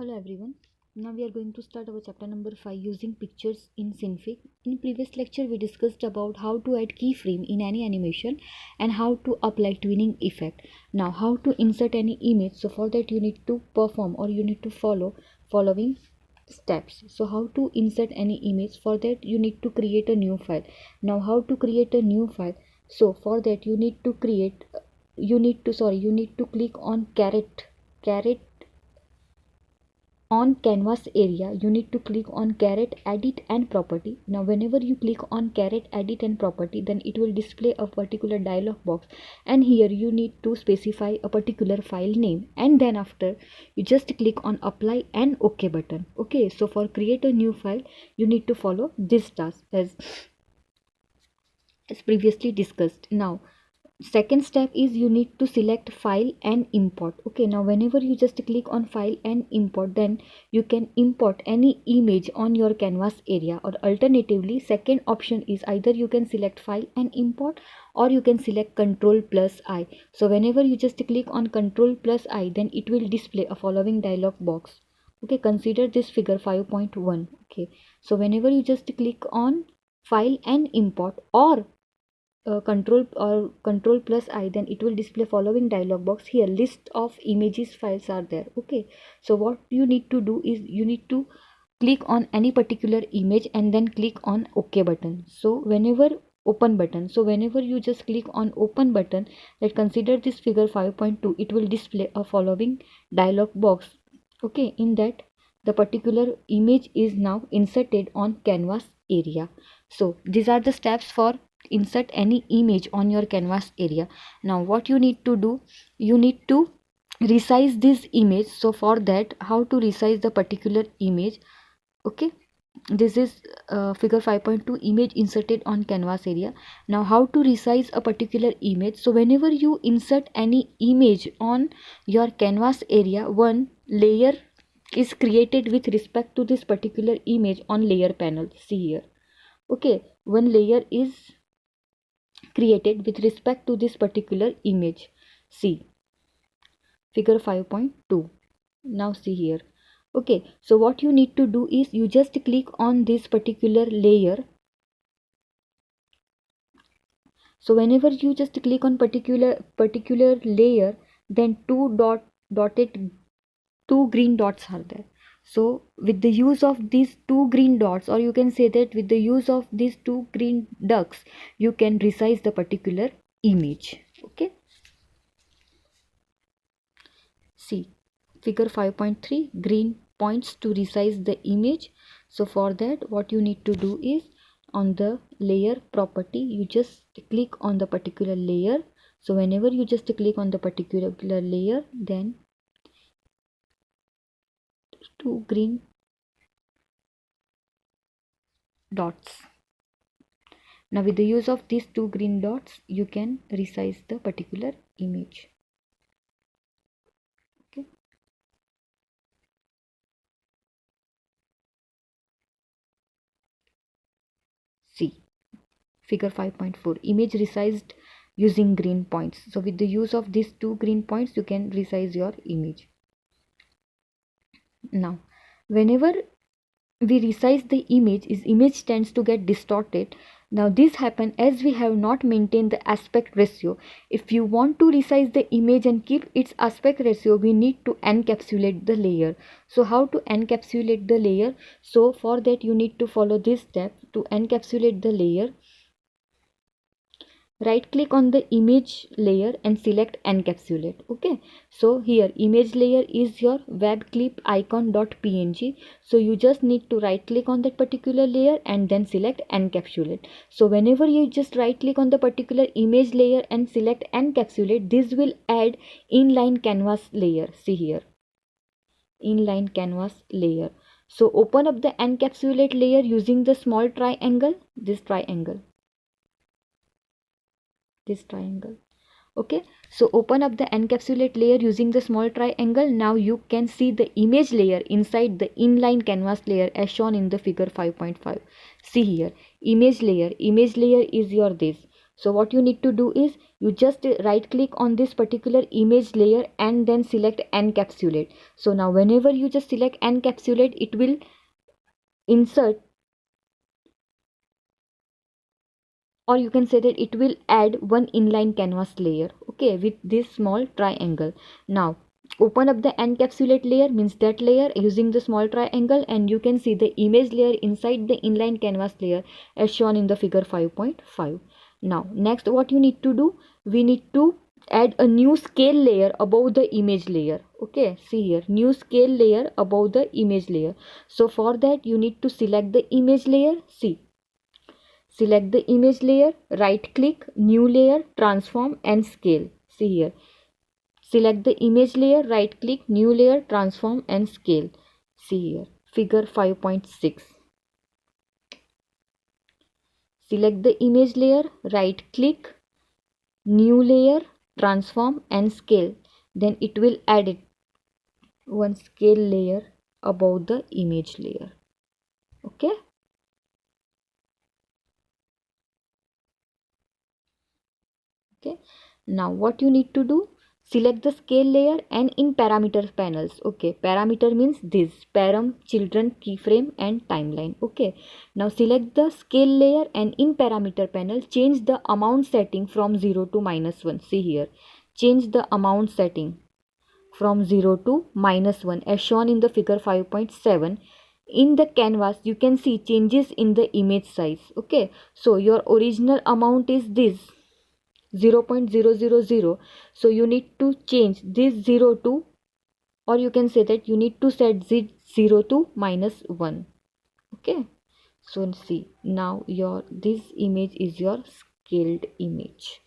Hello everyone. Now we are going to start our chapter number 5 using pictures in Synfig. In previous lecture we discussed about how to add keyframe in any animation and how to apply twinning effect. Now how to insert any image. So for that you need to perform or you need to follow following steps. So how to insert any image, for that you need to create a new file. Now how to create a new file? So for that you need to click on caret on canvas area. You need to click on caret edit and property. Now whenever you click on caret edit and property, then it will display a particular dialog box, and here you need to specify a particular file name, and then after you just click on apply and OK button. Okay, so for create a new file you need to follow this task as previously discussed. Now second step is you need to select file and import. Okay, now whenever you just click on file and import, then you can import any image on your canvas area, or alternatively second option is either you can select file and import or you can select Ctrl plus I. So whenever you just click on Ctrl plus I, then it will display a following dialog box. Okay, consider this figure 5.1. okay, so whenever you just click on file and import or control plus I, then it will display following dialog box. Here list of images files are there. Okay, so what you need to do is you need to click on any particular image and then click on OK button. So whenever you just click on open button, let's consider this figure 5.2, it will display a following dialog box. Okay, in that the particular image is now inserted on canvas area. So these are the steps for insert any image on your canvas area. Now what you need to do, you need to resize this image. So for that, how to resize the particular image? Okay, this is figure 5.2, image inserted on canvas area. Now how to resize a particular image? So whenever you insert any image on your canvas area, one layer is created with respect to this particular image on layer panel. See here. Okay, one layer is created with respect to this particular image. See figure 5.2. now see here. Okay, so what you need to do is you just click on this particular layer. So whenever you just click on particular layer, then two green dots are there. So with the use of these two green dots, or you can say that with the use of these two green ducks, you can resize the particular image. Okay, see figure 5.3, green points to resize the image. So for that, what you need to do is on the layer property, you just click on the particular layer. So whenever you just click on the particular layer, then two green dots. Now with the use of these two green dots, you can resize the particular image. Okay, see figure 5.4, image resized using green points. So with the use of these two green points, you can resize your image. Now whenever we resize the image tends to get distorted. Now this happens as we have not maintained the aspect ratio. If you want to resize the image and keep its aspect ratio, we need to encapsulate the layer. So how to encapsulate the layer? So for that you need to follow this step. To encapsulate the layer, right click on the image layer and select encapsulate. Okay, so here image layer is your web clip icon.png. so you just need to right click on that particular layer and then select encapsulate. So whenever you just right click on the particular image layer and select encapsulate, this will add inline canvas layer. See here, inline canvas layer. So open up the encapsulate layer using the small triangle, this triangle. Okay, so open up the encapsulate layer using the small triangle. Now you can see the image layer inside the inline canvas layer as shown in the figure 5.5. see here, image layer is your this. So what you need to do is you just right click on this particular image layer and then select encapsulate. So now whenever you just select encapsulate, it will insert, or you can say that it will add one inline canvas layer, okay, with this small triangle. Now open up the encapsulate layer, means that layer using the small triangle, and you can see the image layer inside the inline canvas layer as shown in the figure 5.5. Now next what you need to do, we need to add a new scale layer above the image layer. Okay, see here, new scale layer above the image layer. So for that you need to select the image layer. See, select the image layer, right click, new layer, transform and scale. See here. Select the image layer, right click, new layer, transform and scale. See here. Figure 5.6. Select the image layer, right click, new layer, transform and scale. Then it will add it one scale layer above the image layer. Okay. Okay, now what you need to do, select the scale layer and in parameter panels. Okay, parameter means this param, children, keyframe and timeline. Okay, now select the scale layer and in parameter panel change the amount setting from 0 to -1. See here, change the amount setting from 0 to -1 as shown in the figure 5.7. In the canvas you can see changes in the image size. Okay, so your original amount is this 0.000, so you need to change this 0 to, or you can say that you need to set 0 to -1. Okay, so see, now your this image is your scaled image.